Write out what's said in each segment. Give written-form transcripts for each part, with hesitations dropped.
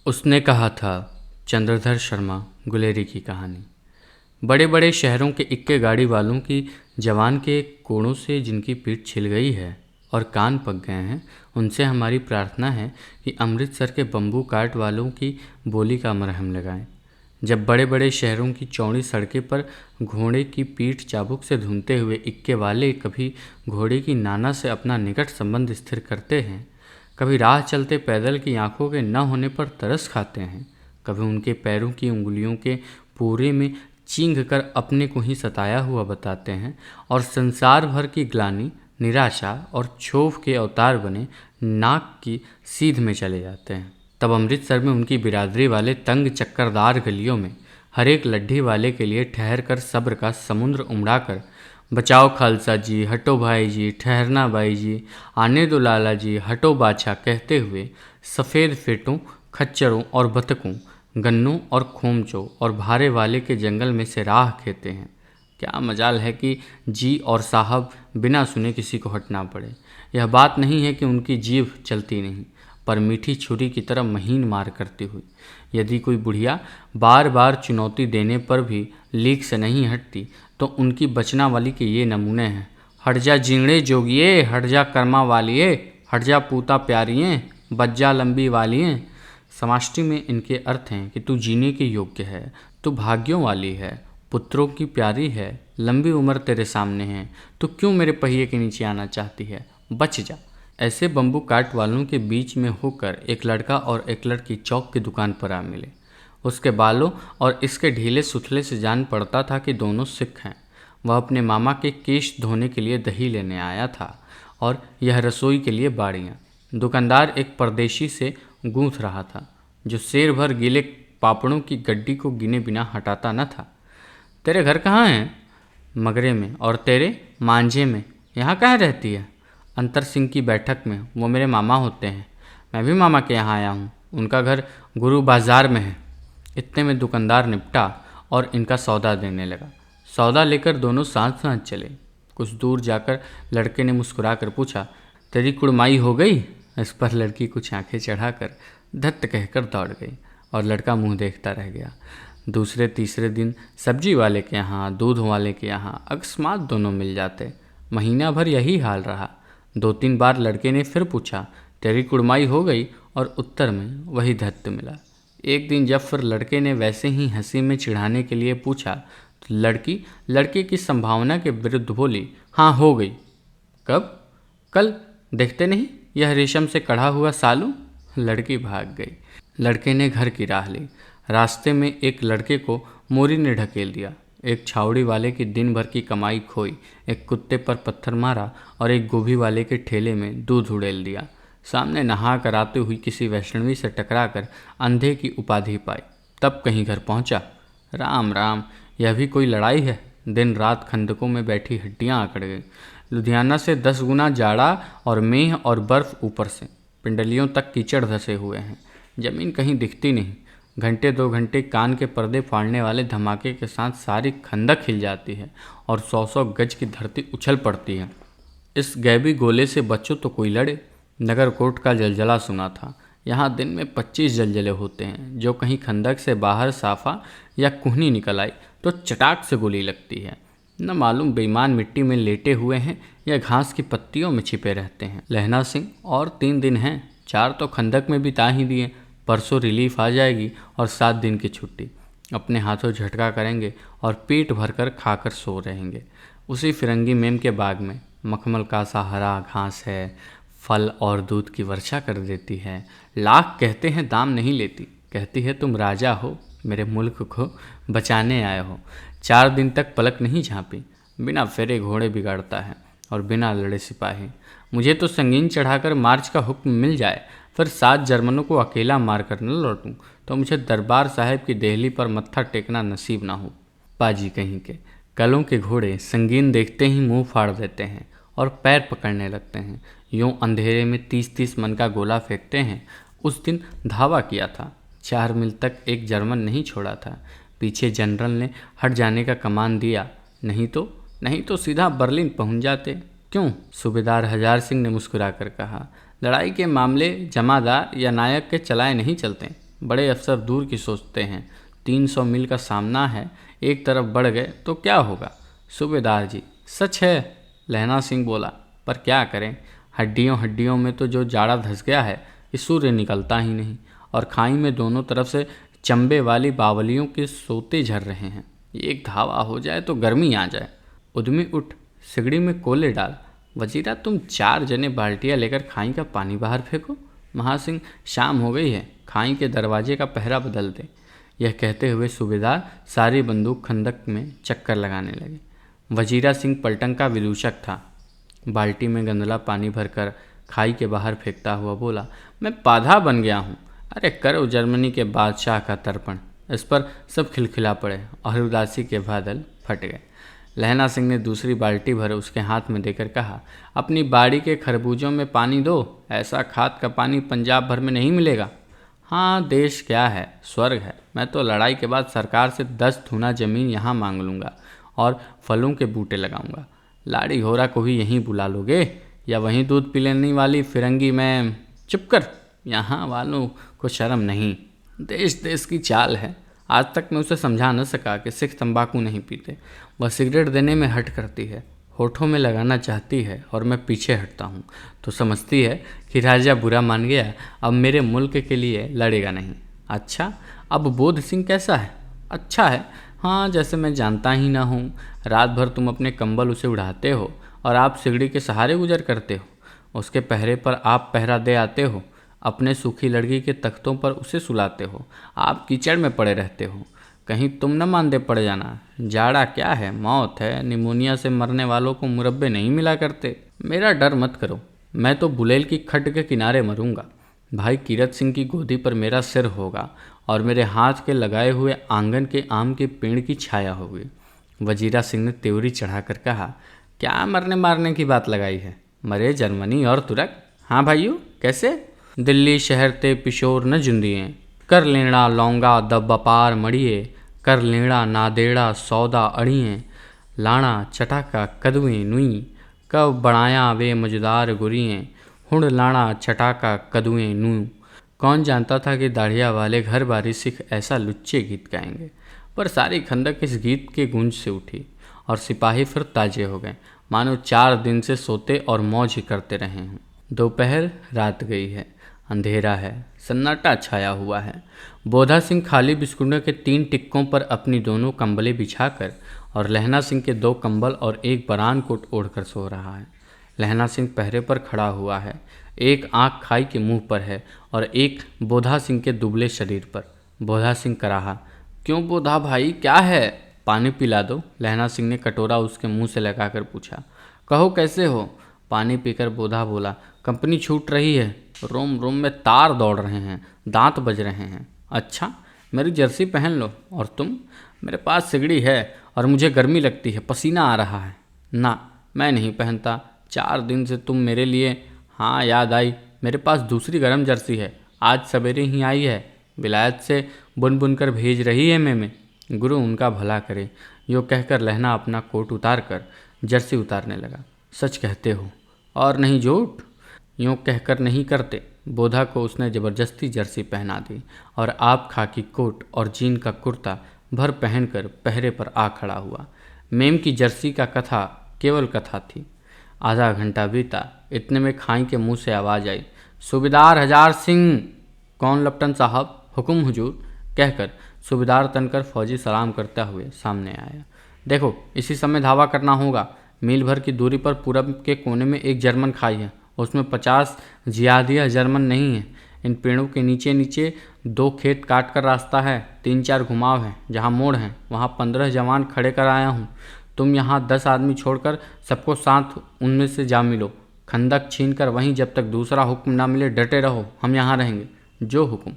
उसने कहा था। चंद्रधर शर्मा गुलेरी की कहानी। बड़े बड़े शहरों के इक्के गाड़ी वालों की जवान के कोड़ों से जिनकी पीठ छिल गई है और कान पक गए हैं, उनसे हमारी प्रार्थना है कि अमृतसर के बम्बू काट वालों की बोली का मरहम लगाएं। जब बड़े बड़े शहरों की चौड़ी सड़कें पर घोड़े की पीठ चाबुक से धुनते हुए इक्के वाले कभी घोड़े की नाना से अपना निकट संबंध स्थिर करते हैं, कभी राह चलते पैदल की आंखों के न होने पर तरस खाते हैं, कभी उनके पैरों की उंगलियों के पूरे में चींघ कर अपने को ही सताया हुआ बताते हैं और संसार भर की ग्लानि, निराशा और क्षोभ के अवतार बने नाक की सीध में चले जाते हैं, तब अमृतसर में उनकी बिरादरी वाले तंग चक्करदार गलियों में हर एक लड्ढी वाले के लिए ठहर कर सब्र का समुद्र उमड़ाकर बचाओ खालसा जी, हटो भाई जी, ठहरना भाई जी, आने दो लाला जी, हटो बाछा कहते हुए सफ़ेद फेटों, खच्चरों और बतकों, गन्नों और खोमचों और भारे वाले के जंगल में से राह खेते हैं। क्या मजाल है कि जी और साहब बिना सुने किसी को हटना पड़े। यह बात नहीं है कि उनकी जीभ चलती नहीं, पर मीठी छुरी की तरह महीन मार करती हुई। यदि कोई बुढ़िया बार बार चुनौती देने पर भी लीक से नहीं हटती, तो उनकी बचना वाली के ये नमूने हैं। हट जा जीणे जोगिए, हट जा कर्मा वालिए, हट जा पूता प्यारिये, बच जा लंबी वालिये। समाष्टि में इनके अर्थ हैं कि तू जीने के योग्य है, तू भाग्यों वाली है, पुत्रों की प्यारी है, लंबी उम्र तेरे सामने है, तो क्यों मेरे पहिए के नीचे आना चाहती है, बच जा। ऐसे बम्बू काट वालों के बीच में होकर एक लड़का और एक लड़की चौक की दुकान पर आ मिले। उसके बालों और इसके ढीले सुथले से जान पड़ता था कि दोनों सिख हैं। वह अपने मामा के केश धोने के लिए दही लेने आया था और यह रसोई के लिए बाड़ियाँ। दुकानदार एक परदेशी से गूंथ रहा था जो शेर भर गीले पापड़ों की गड्डी को गिने बिना हटाता न था। तेरे घर कहाँ हैं? मगरे में। और तेरे? मांझे में। यहाँ कहाँ रहती है? अंतर सिंह की बैठक में, वो मेरे मामा होते हैं। मैं भी मामा के यहाँ आया हूँ, उनका घर गुरु बाजार में है। इतने में दुकानदार निपटा और इनका सौदा देने लगा। सौदा लेकर दोनों साथ साथ चले। कुछ दूर जाकर लड़के ने मुस्कुराकर पूछा, तेरी कुड़माई हो गई? इस पर लड़की कुछ आंखें चढ़ाकर धत्त कहकर दौड़ गई और लड़का मुंह देखता रह गया। दूसरे तीसरे दिन सब्जी वाले के यहाँ, दूध वाले के यहाँ अकस्मात दोनों मिल जाते। महीना भर यही हाल रहा। 2-3 बार लड़के ने फिर पूछा, तेरी कुड़माई हो गई? और उत्तर में वही धत्त मिला। एक दिन जब फिर लड़के ने वैसे ही हंसी में चिढ़ाने के लिए पूछा, तो लड़की लड़के की संभावना के विरुद्ध बोली, हाँ हो गई। कब? कल। देखते नहीं यह रेशम से कढ़ा हुआ सालू? लड़की भाग गई। लड़के ने घर की राह ली। रास्ते में एक लड़के को मोरी ने ढकेल दिया। एक छावड़ी वाले की दिन भर की कमाई खोई, एक कुत्ते पर पत्थर मारा और एक गोभी वाले के ठेले में दूध उड़ेल दिया। सामने नहा कर आती हुई किसी वैष्णवी से टकराकर अंधे की उपाधि पाई। तब कहीं घर पहुंचा। राम राम, यह भी कोई लड़ाई है? दिन रात खंदकों में बैठी हड्डियां आकड़ गई। लुधियाना से 10 गुना जाड़ा और मेह और बर्फ ऊपर से पिंडलियों तक कीचड़ धसे हुए हैं। जमीन कहीं दिखती नहीं। घंटे 2 घंटे कान के पर्दे फाड़ने वाले धमाके के साथ सारी खंदक हिल जाती है और 100-100 गज की धरती उछल पड़ती है। इस गैबी गोले से बच्चों तो कोई लड़े। नगरकोट का जलजला सुना था। यहाँ दिन में 25 जलजले होते हैं। जो कहीं खंदक से बाहर साफा या कुहनी निकल आई तो चटाक से गोली लगती है। न मालूम बेईमान मिट्टी में लेटे हुए हैं या घास की पत्तियों में छिपे रहते हैं। लहना सिंह, और 3 दिन हैं, 4 तो खंदक में बिता ही दिए। परसों रिलीफ आ जाएगी और 7 दिन की छुट्टी। अपने हाथों झटका करेंगे और पेट भरकर खाकर सो रहेंगे। उसी फिरंगी मेम के बाग में मखमल का सा हरा घास है, फल और दूध की वर्षा कर देती है। लाख कहते हैं दाम नहीं लेती। कहती है तुम राजा हो, मेरे मुल्क को बचाने आए हो। 4 दिन तक पलक नहीं झांपी। बिना फेरे घोड़े बिगाड़ता है और बिना लड़े सिपाही। मुझे तो संगीन चढ़ाकर मार्च का हुक्म मिल जाए, फिर 7 जर्मनों को अकेला मारकर न लौटूं, तो मुझे दरबार साहिब की देहली पर मत्था टेकना नसीब ना हो। पाजी कहीं के कलों के घोड़े संगीन देखते ही मुंह फाड़ देते हैं और पैर पकड़ने लगते हैं। यूं अंधेरे में 30-30 मन का गोला फेंकते हैं। उस दिन धावा किया था। 4 मील तक एक जर्मन नहीं छोड़ा था। पीछे जनरल ने हट जाने का कमान दिया, नहीं तो सीधा बर्लिन पहुंच जाते। क्यों? सूबेदार हजार सिंह ने मुस्कुराकर कहा, लड़ाई के मामले जमादार या नायक के चलाए नहीं चलते। बड़े अफसर दूर की सोचते हैं। 300 मील का सामना है, एक तरफ बढ़ गए तो क्या होगा? सूबेदार जी, सच है, लहना सिंह बोला, पर क्या करें, हड्डियों हड्डियों में तो जो जाड़ा धस गया है, इस सूर्य निकलता ही नहीं, और खाई में दोनों तरफ से चंबे वाली बावलियों के सोते झर रहे हैं। एक धावा हो जाए तो गर्मी आ जाए। उद्यमी उठ, सिगड़ी में कोले डाल। वजीरा, तुम 4 जने बाल्टियाँ लेकर खाई का पानी बाहर फेंको। महासिंह, शाम हो गई है, खाई के दरवाजे का पहरा बदल दे। यह कहते हुए सूबेदार सारी बंदूक खंदक में चक्कर लगाने लगे। वजीरा सिंह पलटन का विदूषक था। बाल्टी में गंदला पानी भरकर खाई के बाहर फेंकता हुआ बोला, मैं पाधा बन गया हूँ। अरे करो जर्मनी के बादशाह का तर्पण। इस पर सब खिलखिला पड़े और उदासी के बादल फट गए। लहना सिंह ने दूसरी बाल्टी भर उसके हाथ में देकर कहा, अपनी बाड़ी के खरबूजों में पानी दो, ऐसा खाद का पानी पंजाब भर में नहीं मिलेगा। हाँ, देश क्या है, स्वर्ग है। मैं तो लड़ाई के बाद सरकार से 10 धुना ज़मीन यहाँ मांग लूँगा और फलों के बूटे लगाऊंगा। लाड़ी घोड़ा को भी यहीं बुला लोगे, या वहीं दूध पिलाने वाली फिरंगी में? चुप कर, यहाँ वालों को शर्म नहीं। देश देश की चाल है। आज तक मैं उसे समझा न सका कि सिख तंबाकू नहीं पीते, वह सिगरेट देने में हट करती है, होठों में लगाना चाहती है और मैं पीछे हटता हूँ तो समझती है कि राजा बुरा मान गया, अब मेरे मुल्क के लिए लड़ेगा नहीं। अच्छा, अब बोध सिंह कैसा है? अच्छा है, हाँ, जैसे मैं जानता ही ना हूँ। रात भर तुम अपने कंबल उसे उड़ाते हो और आप सिगड़ी के सहारे गुजर करते हो। उसके पहरे पर आप पहरा दे आते हो, अपने सूखी लड़की के तख्तों पर उसे सुलाते हो। आप कीचड़ में पड़े रहते हो, कहीं तुम न मांदे पड़ जाना। जाड़ा क्या है, मौत है। निमोनिया से मरने वालों को मुरब्बे नहीं मिला करते। मेरा डर मत करो, मैं तो बुलेल की खड्ड के किनारे मरूंगा। भाई कीरत सिंह की गोदी पर मेरा सिर होगा और मेरे हाथ के लगाए हुए आंगन के आम के पेड़ की छाया होगी। वजीरा सिंह ने त्योरी चढ़ाकर कहा, क्या मरने मारने की बात लगाई है? मरे जर्मनी और तुरक। हाँ भाइयों, कैसे? दिल्ली शहर ते पिशोर न जुंदिए, कर लेना लौंगा द बपार मड़िए, कर लेना नादेड़ा सौदा अड़िए, लाना चटाका कदुए नुई, कब बनाया वे मजदार गुरिए, हुड़ लाना चटाका कदुए नू। कौन जानता था कि दाढ़िया वाले घर बारी सिख ऐसा लुच्चे गीत गाएंगे। पर सारी खंदक इस गीत के गूंज से उठी और सिपाही फिर ताजे हो गए, मानो 4 दिन से सोते और मौज ही करते रहे हों। दोपहर रात गई है, अंधेरा है, सन्नाटा छाया हुआ है। बोधा सिंह खाली बिस्कुटों के 3 टिक्कों पर अपनी दोनों कंबलें बिछाकर और लहना सिंह के 2 कंबल और एक बरान कोट ओढ़कर सो रहा है। लहना सिंह पहरे पर खड़ा हुआ है, एक आंख खाई के मुंह पर है और एक बोधा सिंह के दुबले शरीर पर। बोधा सिंह कराहा, क्यों बोधा भाई, क्या है? पानी पिला दो, लहना सिंह ने कटोरा उसके मुंह से लगाकर पूछा। कहो कैसे हो? पानी पीकर बोधा बोला, कंपनी छूट रही है, रोम रोम में तार दौड़ रहे हैं, दांत बज रहे हैं। अच्छा, मेरी जर्सी पहन लो। और तुम? मेरे पास सिगड़ी है और मुझे गर्मी लगती है, पसीना आ रहा है। ना, मैं नहीं पहनता, 4 दिन से तुम मेरे लिए। हाँ, याद आई, मेरे पास दूसरी गर्म जर्सी है, आज सवेरे ही आई है, विलायत से बुन बुन कर भेज रही है में। गुरु उनका भला करे। यो कहकर लहना अपना कोट उतार कर जर्सी उतारने लगा। सच कहते हो और नहीं झूठ? यूँ कहकर नहीं करते। बोधा को उसने ज़बरदस्ती जर्सी पहना दी और आप खाकी कोट और जीन का कुर्ता भर पहनकर पहरे पर आ खड़ा हुआ। मेम की जर्सी का कथा केवल कथा थी। आधा घंटा बीता, इतने में खाई के मुंह से आवाज़ आई, सूबेदार हजार सिंह। कौन लपटन साहब? हुकुम हुजूर, कहकर सूबेदार तनकर फौजी सलाम करते हुए सामने आया। देखो, इसी समय धावा करना होगा। मील भर की दूरी पर पूरब के कोने में एक जर्मन खाई है, उसमें 50 जियादिया जर्मन नहीं है। इन पेड़ों के नीचे नीचे 2 खेत काट कर रास्ता है, 3-4 घुमाव हैं, जहाँ मोड़ हैं वहाँ 15 जवान खड़े कर आया हूँ। तुम यहाँ 10 आदमी छोड़कर सबको साथ उनमें से जा मिलो। खंदक छीन कर वहीं जब तक दूसरा हुक्म ना मिले डटे रहो, हम यहाँ रहेंगे। जो हुक्म।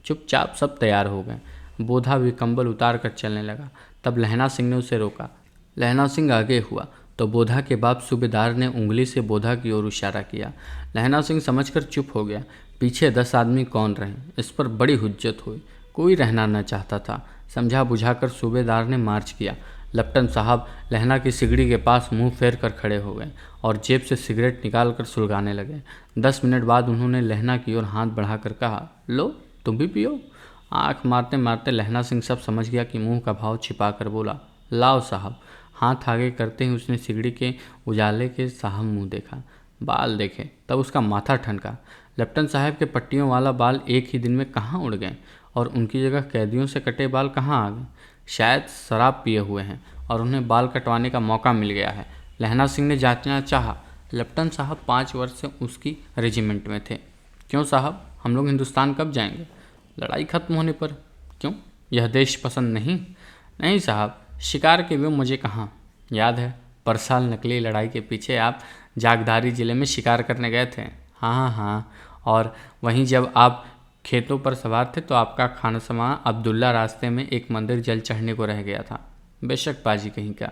चुपचाप सब तैयार हो गए। बोधा भी कंबल उतार कर चलने लगा। तब लहना सिंह ने उसे रोका। लहना सिंह आगे हुआ तो बोधा के बाप सूबेदार ने उंगली से बोधा की ओर इशारा किया। लहना सिंह समझकर चुप हो गया। पीछे 10 आदमी कौन रहे, इस पर बड़ी हुज्जत हुई। कोई रहना न चाहता था। समझा बुझाकर सूबेदार ने मार्च किया। लपटन साहब लहना की सिगड़ी के पास मुंह फेर कर खड़े हो गए और जेब से सिगरेट निकाल कर सुलगाने लगे। 10 मिनट बाद उन्होंने लहना की ओर हाथ बढ़ाकर कहा, लो तुम भी पियो। आंख मारते मारते लहना सिंह सब समझ गया कि मुंह का भाव छिपा कर बोला, लाओ साहब। हाथ आगे करते ही उसने सिगड़ी के उजाले के साहब मुंह देखा, बाल देखे, तब उसका माथा ठनका। लेफ्टन साहब के पट्टियों वाला बाल एक ही दिन में कहाँ उड़ गए और उनकी जगह कैदियों से कटे बाल कहाँ आ गए। शायद शराब पिए हुए हैं और उन्हें बाल कटवाने का मौका मिल गया है। लहना सिंह ने जांचना चाहा। लेफ्टन साहब 5 वर्ष से उसकी रेजिमेंट में थे। क्यों साहब, हम लोग हिंदुस्तान कब जाएंगे? लड़ाई खत्म होने पर। क्यों, यह देश पसंद नहीं? नहीं साहब, शिकार के वो मज़े कहाँ। याद है परसाल नकली लड़ाई के पीछे आप जागधारी ज़िले में शिकार करने गए थे? हाँ हाँ हाँ। और वहीं जब आप खेतों पर सवार थे तो आपका खानसमा अब्दुल्ला रास्ते में एक मंदिर जल चढ़ने को रह गया था। बेशक पाजी कहीं का।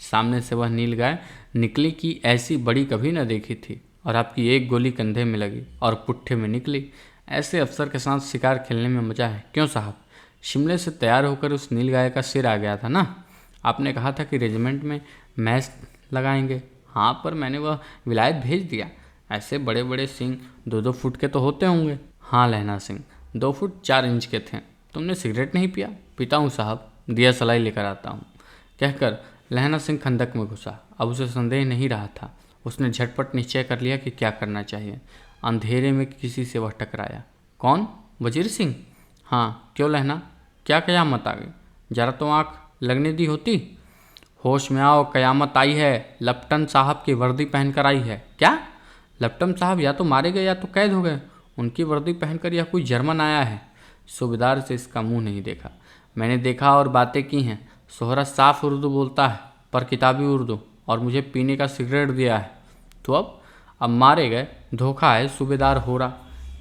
सामने से वह नील गाय निकली कि ऐसी बड़ी कभी न देखी थी, और आपकी एक गोली कंधे में लगी और पुट्ठे में निकली। ऐसे अफसर के साथ शिकार खेलने में मज़ा है। क्यों साहब? शिमले से तैयार होकर उस नील गाय का सिर आ गया था ना। आपने कहा था कि रेजिमेंट में मैच लगाएंगे। हाँ, पर मैंने वह विलायत भेज दिया। ऐसे बड़े बड़े सिंह 2-2 फुट के तो होते होंगे। हाँ लहना सिंह 2 फुट 4 इंच के थे। तुमने सिगरेट नहीं पिया? पीता हूँ साहब, दिया सलाई लेकर आता हूँ, कहकर लहना सिंह खंदक में घुसा। अब उसे संदेह नहीं रहा था। उसने झटपट निश्चय कर लिया कि क्या करना चाहिए। अंधेरे में किसी से वह टकराया। कौन? वजीर सिंह? हाँ। क्यों लहना, क्या कयामत आ गई? जरा तो आँख लगने दी होती। होश में आओ, कयामत आई है। लेफ्टन साहब की वर्दी पहनकर आई है। क्या? लेफ्टन साहब या तो मारे गए या तो कैद हो गए। उनकी वर्दी पहनकर यह कोई जर्मन आया है। सूबेदार से इसका मुंह नहीं देखा। मैंने देखा और बातें की हैं। सोहरा साफ उर्दू बोलता है, पर किताबी उर्दू, और मुझे पीने का सिगरेट दिया है। तो अब मारे गए। धोखा है सूबेदार होरा।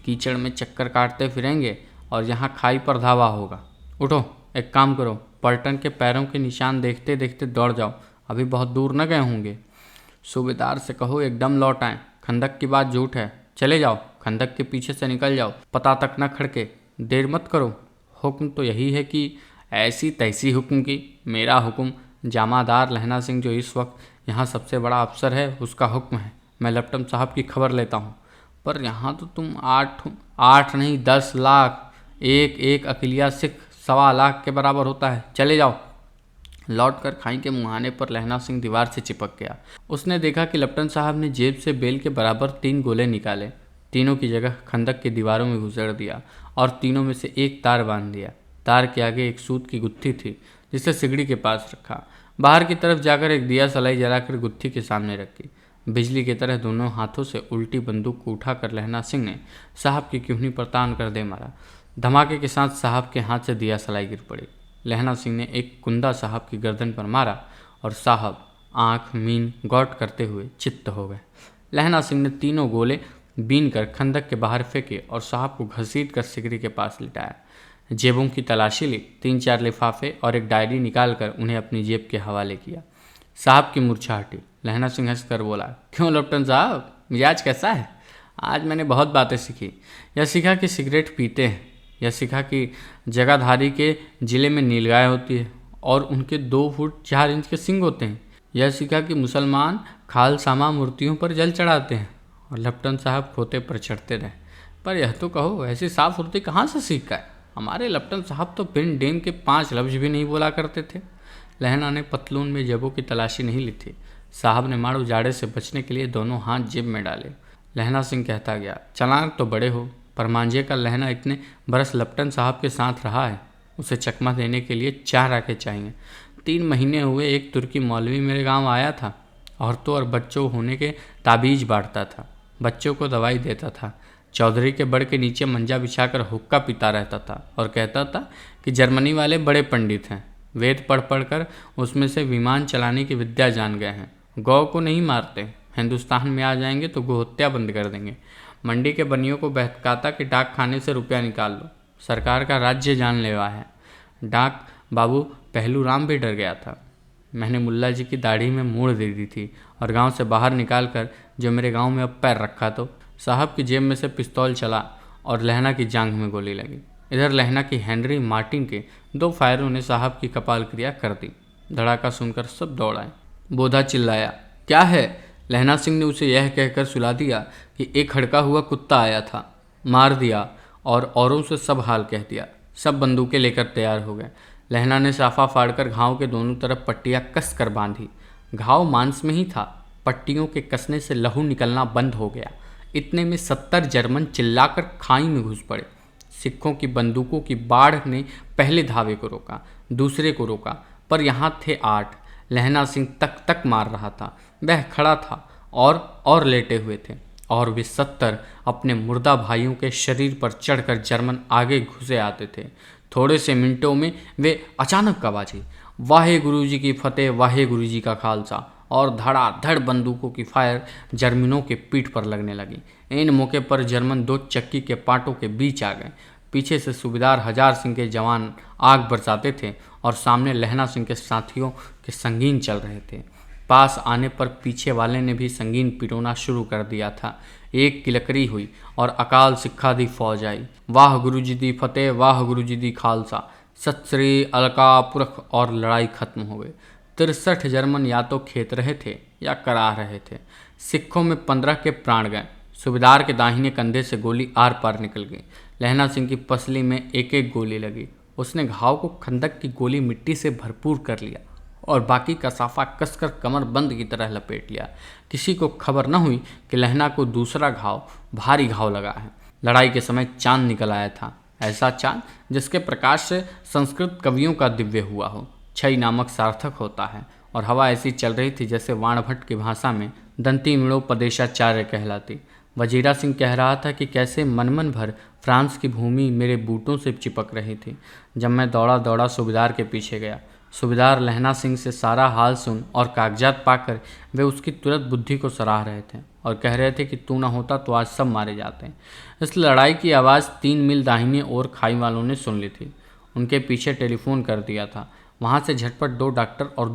कीचड़ में चक्कर काटते फिरेंगे और यहाँ खाई पर धावा होगा। उठो, एक काम करो, पलटन के पैरों के निशान देखते देखते दौड़ जाओ। अभी बहुत दूर न गए होंगे। सूबेदार से कहो एकदम लौट आएँ। खंदक की बात झूठ है। चले जाओ, खंदक के पीछे से निकल जाओ। पता तक न खड़के, देर मत करो। हुक्म तो यही है कि ऐसी तैसी हुक्म की। मेरा हुक्म, जामादार लहना सिंह जो इस वक्त यहाँ सबसे बड़ा अफसर है, उसका हुक्म है। मैं लेफ्टन साहब की खबर लेता हूँ। पर यहाँ तो तुम 8 नहीं 10 लाख, एक एक अकिलिया सिख 1.25 लाख के बराबर होता है। चले जाओ। लौटकर खाई के मुहाने पर लहना सिंह दीवार से चिपक गया। उसने देखा कि लेफ्टन साहब ने जेब से बेल के बराबर 3 गोले निकाले, तीनों की जगह खंदक की दीवारों में घुसेड़ दिया और तीनों में से एक तार बांध दिया। तार के आगे एक सूत की गुत्थी थी, जिसे सिगड़ी के पास रखा। बाहर की तरफ जाकर एक दिया सलाई जलाकर गुत्थी के सामने रखी। बिजली की तरह दोनों हाथों से उल्टी बंदूक को उठाकर लहना सिंह ने साहब की क्यूहनी पर तान कर दे मारा। धमाके के साथ साहब के हाथ से दिया सलाई गिर पड़ी। लहना सिंह ने एक कुंदा साहब की गर्दन पर मारा और साहब आँख मीन गौट करते हुए चित्त हो गए। लहना सिंह ने तीनों गोले बीन कर खंदक के बाहर फेंके और साहब को घसीट कर सिगड़ी के पास लिटाया। जेबों की तलाशी ली। 3-4 लिफाफे और एक डायरी निकालकर उन्हें अपनी जेब के हवाले किया। साहब की मूर्छा हटी। लहना सिंह हंसकर बोला, क्यों लेफ्टन साहब, मिजाज कैसा है? आज मैंने बहुत बातें सीखी। यह सीखा कि सिगरेट पीते हैं। यह सीखा कि जगाधारी के ज़िले में नीलगाय होती है और उनके 2 फुट 4 इंच के सींग होते हैं। यह सीखा कि मुसलमान खालसामा मूर्तियों पर जल चढ़ाते हैं। और लेफ्टन साहब खोते पर चढ़ते रहे। पर यह तो कहो, ऐसी साफ उर्दू कहाँ से सीखा है? हमारे लेफ्टन साहब तो बिन डेम के 5 लफ्ज भी नहीं बोला करते थे। लहना ने पतलून में जेबों की तलाशी नहीं ली थी। साहब ने मार उजाड़े से बचने के लिए दोनों हाथ जेब में डाले। लहना सिंह कहता गया, चालाक तो बड़े हो, पर मांझे का लहना इतने बरस लेफ्टन साहब के साथ रहा है। उसे चकमा देने के लिए 4 आंखें चाहिए। 3 महीने हुए एक तुर्की मौलवी मेरे गांव आया था। औरतों और बच्चों होने के ताबीज बांटता था, बच्चों को दवाई देता था, चौधरी के बड़ के नीचे मंजा बिछाकर हुक्का पीता रहता था और कहता था कि जर्मनी वाले बड़े पंडित हैं, वेद पढ़ पढ़ कर उसमें से विमान चलाने की विद्या जान गए हैं। गौ को नहीं मारते, हिंदुस्तान में आ जाएंगे तो गोहत्या बंद कर देंगे। मंडी के बनियों को बहकाता कि डाक खाने से रुपया निकाल लो, सरकार का राज्य जानलेवा है। डाक बाबू पहलू राम भी डर गया था। मैंने मुल्ला जी की दाढ़ी में मोड़ दे दी थी और गांव से बाहर निकालकर जो मेरे गांव में अब पैर रखा तो साहब की जेब में से पिस्तौल चला और लहना की जांघ में गोली लगी। इधर लहना की हेनरी मार्टिन के 2 फायरों ने साहब की कपाल क्रिया कर दी। धड़ाका सुनकर सब दौड़ आए। बोधा चिल्लाया, क्या है? लहना सिंह ने उसे यह कहकर सुला दिया कि एक हड़का हुआ कुत्ता आया था, मार दिया और औरों से सब हाल कह दिया। सब बंदूकें लेकर तैयार हो गए। लहना ने साफा फाड़कर घाव के दोनों तरफ पट्टियां कस कर बांधी। घाव मांस में ही था। पट्टियों के कसने से लहू निकलना बंद हो गया। इतने में 70 जर्मन चिल्लाकर खाई में घुस पड़े। सिखों की बंदूकों की बाढ़ ने पहले धावे को रोका, दूसरे को रोका, पर यहाँ थे 8। लहना सिंह तक तक मार रहा था। वह खड़ा था और लेटे हुए थे, और वे 70 अपने मुर्दा भाइयों के शरीर पर चढ़कर जर्मन आगे घुसे आते थे। थोड़े से मिनटों में वे अचानक आवाज़ें, वाहे गुरु जी की फतेह, वाहे गुरु जी का खालसा, और धड़ाधड़ बंदूकों की फायर जर्मनों के पीठ पर लगने लगी। इन मौके पर जर्मन 2 चक्की के पाटों के बीच आ गए। पीछे से सूबेदार हजार सिंह के जवान आग बरसाते थे और सामने लहना सिंह के साथियों के संगीन चल रहे थे। पास आने पर पीछे वाले ने भी संगीन पिटोना शुरू कर दिया था। एक किलकरी हुई और अकाल सिक्खा दी फौज आई। वाह गुरु जी दी फतेह, वाह गुरु जी दी खालसा, सत श्री अलका पुरख, और लड़ाई खत्म हो गई। 63 जर्मन या तो खेत रहे थे या करा रहे थे। सिखों में 15 के प्राण गए। सूबेदार के दाहिने कंधे से गोली आर पार निकल गई। लहना सिंह की पसली में एक एक गोली लगी। उसने घाव को खंदक की गोली मिट्टी से भरपूर कर लिया और बाकी का साफा कसकर कमर बंद की तरह लपेट लिया। किसी को खबर न हुई कि लहना को दूसरा घाव, भारी घाव लगा है। लड़ाई के समय चांद निकल आया था, ऐसा चांद जिसके प्रकाश से संस्कृत कवियों का दिव्य हुआ हो। छई नामक सार्थक होता है, और हवा ऐसी चल रही थी जैसे वाणभट्ट की भाषा में दंती मिणो पदेशाचार्य कहलाती। वजीरा सिंह कह रहा था कि कैसे मन भर फ्रांस की भूमि मेरे बूटों से चिपक रही थी जब मैं दौड़ा दौड़ा सूबेदार के पीछे गया। सूबेदार लहना सिंह से सारा हाल सुन और कागजात पाकर वे उसकी तुरंत बुद्धि को सराह रहे थे और कह रहे थे कि तू न होता तो आज सब मारे जाते। इस लड़ाई की आवाज़ 3 मील दाहिने ओर खाई वालों ने सुन ली थी। उनके पीछे टेलीफोन कर दिया था। वहाँ से झटपट 2 डॉक्टर और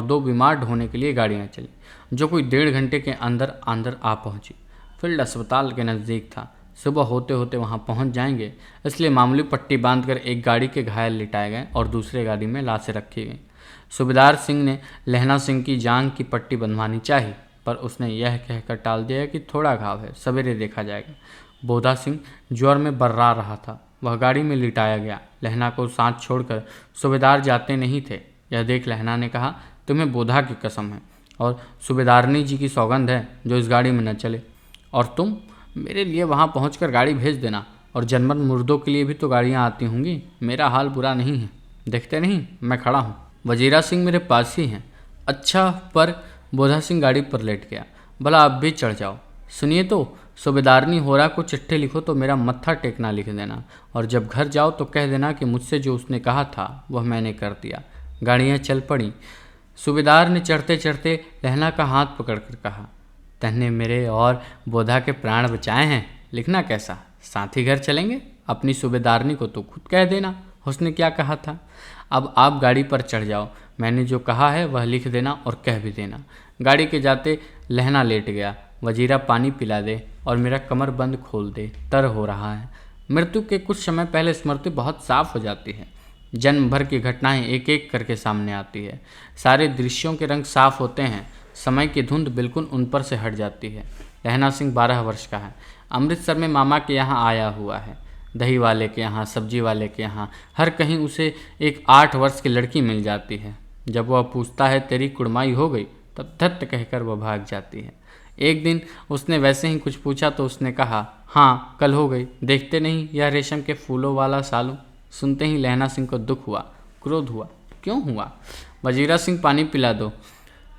दो बीमार ढोने के लिए गाड़ियाँ चली, जो कोई 1.5 घंटे के अंदर आ पहुँची। फील्ड अस्पताल के नज़दीक था। सुबह होते होते वहाँ पहुँच जाएंगे, इसलिए मामूली पट्टी बांधकर एक गाड़ी के घायल लिटाए गए और दूसरे गाड़ी में लाशें रखी गईं। सूबेदार सिंह ने लहना सिंह की जांघ की पट्टी बंधवानी चाहिए, पर उसने यह कहकर टाल दिया कि थोड़ा घाव है, सवेरे देखा जाएगा। बोधा सिंह ज्वर में बर्रा रहा था। वह गाड़ी में लिटाया गया। लहना को साथ छोड़कर सूबेदार जाते नहीं थे। यह देख लहना ने कहा, तुम्हें बोधा की कसम है और सूबेदारनी जी की सौगंध है जो इस गाड़ी में न चले। और तुम मेरे लिए वहाँ पहुंचकर गाड़ी भेज देना, और जर्मन मुर्दों के लिए भी तो गाड़ियाँ आती होंगी। मेरा हाल बुरा नहीं है, देखते नहीं मैं खड़ा हूँ। वजीरा सिंह मेरे पास ही हैं। अच्छा, पर बोधा सिंह गाड़ी पर लेट गया। भला आप भी चढ़ जाओ। सुनिए तो, सूबेदारनी होरा को चिट्ठी लिखो तो मेरा मत्था टेकना लिख देना, और जब घर जाओ तो कह देना कि मुझसे जो उसने कहा था वह मैंने कर दिया। गाड़ियाँ चल पड़ी। सूबेदार ने चढ़ते चढ़ते लहना का हाथ पकड़कर कहा, तन्ने मेरे और बोधा के प्राण बचाए हैं, लिखना कैसा? साथ ही घर चलेंगे। अपनी सूबेदारनी को तो खुद कह देना उसने क्या कहा था। अब आप गाड़ी पर चढ़ जाओ, मैंने जो कहा है वह लिख देना और कह भी देना। गाड़ी के जाते लहना लेट गया। वजीरा पानी पिला दे और मेरा कमर बंद खोल दे, तर हो रहा है। मृत्यु के कुछ समय पहले स्मृति बहुत साफ हो जाती है। जन्म भर की घटनाएं एक एक करके सामने आती है। सारे दृश्यों के रंग साफ होते हैं। समय की धुंध बिल्कुल उन पर से हट जाती है। लहना सिंह 12 वर्ष का है। अमृतसर में मामा के यहाँ आया हुआ है। दही वाले के यहाँ, सब्जी वाले के यहाँ, हर कहीं उसे एक 8 वर्ष की लड़की मिल जाती है। जब वह पूछता है तेरी कुड़माई हो गई, तब धत्त कहकर वह भाग जाती है। एक दिन उसने वैसे ही कुछ पूछा तो उसने कहा, हाँ कल हो गई, देखते नहीं यह रेशम के फूलों वाला सालू। सुनते ही लहना सिंह को दुख हुआ, क्रोध हुआ। क्यों हुआ? वजीरा सिंह पानी पिला दो।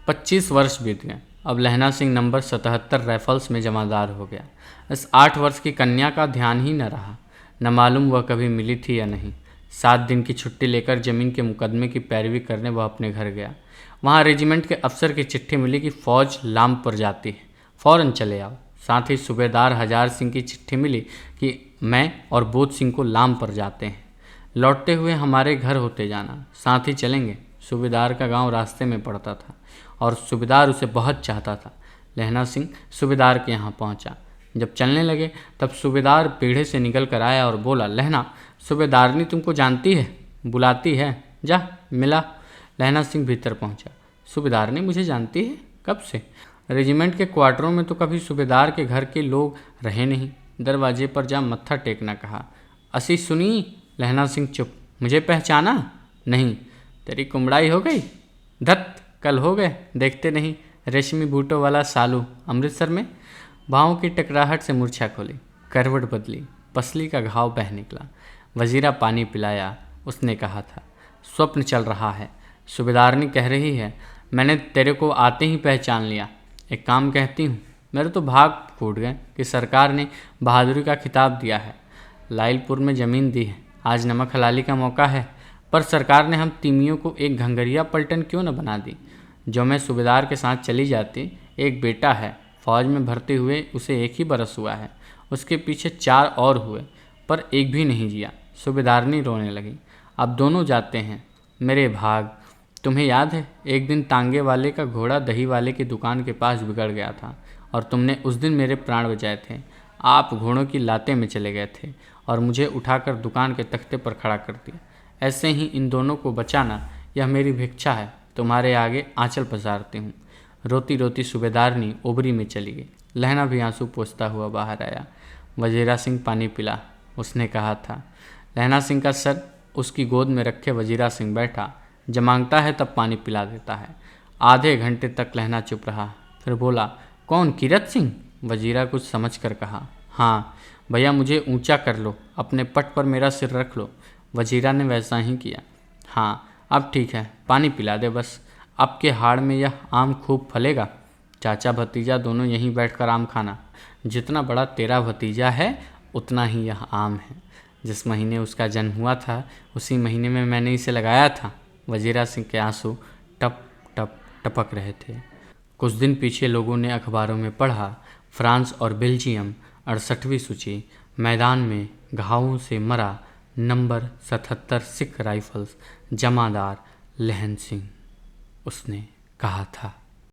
25 वर्ष बीत गए। अब लहना सिंह नंबर 77 राइफल्स में जमादार हो गया। इस 8 वर्ष की कन्या का ध्यान ही न रहा। न मालूम वह कभी मिली थी या नहीं। 7 दिन की छुट्टी लेकर जमीन के मुकदमे की पैरवी करने वह अपने घर गया। वहाँ रेजिमेंट के अफसर की चिट्ठी मिली कि फौज लाम पर जाती है, फ़ौरन चले आओ। साथ ही सूबेदार हजार सिंह की चिट्ठी मिली कि मैं और बोध सिंह को लाम पर जाते हैं। लौटते हुए हमारे घर होते जाना, साथ ही चलेंगे। सूबेदार का गांव रास्ते में पड़ता था और सूबेदार उसे बहुत चाहता था। लहना सिंह सूबेदार के यहाँ पहुँचा। जब चलने लगे तब सूबेदार पीढ़े से निकल कर आया और बोला, लहना, सूबेदारनी तुमको जानती है, बुलाती है, जा मिला। लहना सिंह भीतर पहुँचा। सूबेदारनी मुझे जानती है? कब से? रेजिमेंट के क्वार्टरों में तो कभी सूबेदार के घर के लोग रहे नहीं। दरवाजे पर जा मत्था टेकना कहा। असी सुनी, लहना सिंह चुप। मुझे पहचाना नहीं? तेरी कुमड़ाई हो गई? धत, कल हो गए देखते नहीं। रेशमी बूटों वाला सालू अमृतसर में। बाहों की टकराहट से मूर्छा खोली, करवट बदली, पसली का घाव बह निकला। वजीरा पानी पिलाया। उसने कहा था, स्वप्न चल रहा है। सूबेदारनी कह रही है, मैंने तेरे को आते ही पहचान लिया। एक काम कहती हूँ, मेरे तो भाग फूट गए कि सरकार ने बहादुरी का खिताब दिया है। लाइलपुर में ज़मीन दी है, आज नमक हलाली का मौका है। पर सरकार ने हम तीमियों को एक घंघरिया पलटन क्यों न बना दी। जो मैं सूबेदार के साथ चली जाती। एक बेटा है, फौज में भर्ती हुए उसे 1 ही बरस हुआ है। उसके पीछे 4 और हुए, पर एक भी नहीं जिया। सूबेदारनी रोने लगी। अब दोनों जाते हैं। मेरे भाग। तुम्हें याद है, एक दिन तांगे वाले का घोड़ा दही वाले की दुकान के पास बिगड़ गया था और तुमने उस दिन मेरे प्राण बचाए थे। आप घोड़ों की लाते में चले गए थे और मुझे उठाकर दुकान के तख्ते पर खड़ा कर दिया। ऐसे ही इन दोनों को बचाना, यह मेरी भिक्षा है। तुम्हारे आगे आंचल पसारती हूँ। रोती रोती सूबेदारनी ओबरी में चली गई। लहना भी आंसू पोंछता हुआ बाहर आया। वजीरा सिंह पानी पिला, उसने कहा था। लहना सिंह का सर उसकी गोद में रखे वजीरा सिंह बैठा। जब मांगता है तब पानी पिला देता है। आधे घंटे तक लहना चुप रहा, फिर बोला, कौन, कीरत सिंह? वजीरा कुछ समझ कर कहा, हाँ भैया, मुझे ऊंचा कर लो, अपने पट पर मेरा सिर रख लो। वजीरा ने वैसा ही किया। हाँ अब ठीक है, पानी पिला दे बस। अब के हाड़ में यह आम खूब फलेगा। चाचा भतीजा दोनों यहीं बैठकर आम खाना। जितना बड़ा तेरा भतीजा है उतना ही यह आम है। जिस महीने उसका जन्म हुआ था उसी महीने में मैंने इसे लगाया था। वजीरा सिंह के आंसू टप टप टपक रहे थे। कुछ दिन पीछे लोगों ने अखबारों में पढ़ा, फ्रांस और बेल्जियम 68वीं सूची, मैदान में घावों से मरा नंबर 77 सिख राइफल्स जमादार लहन सिंह। उसने कहा था।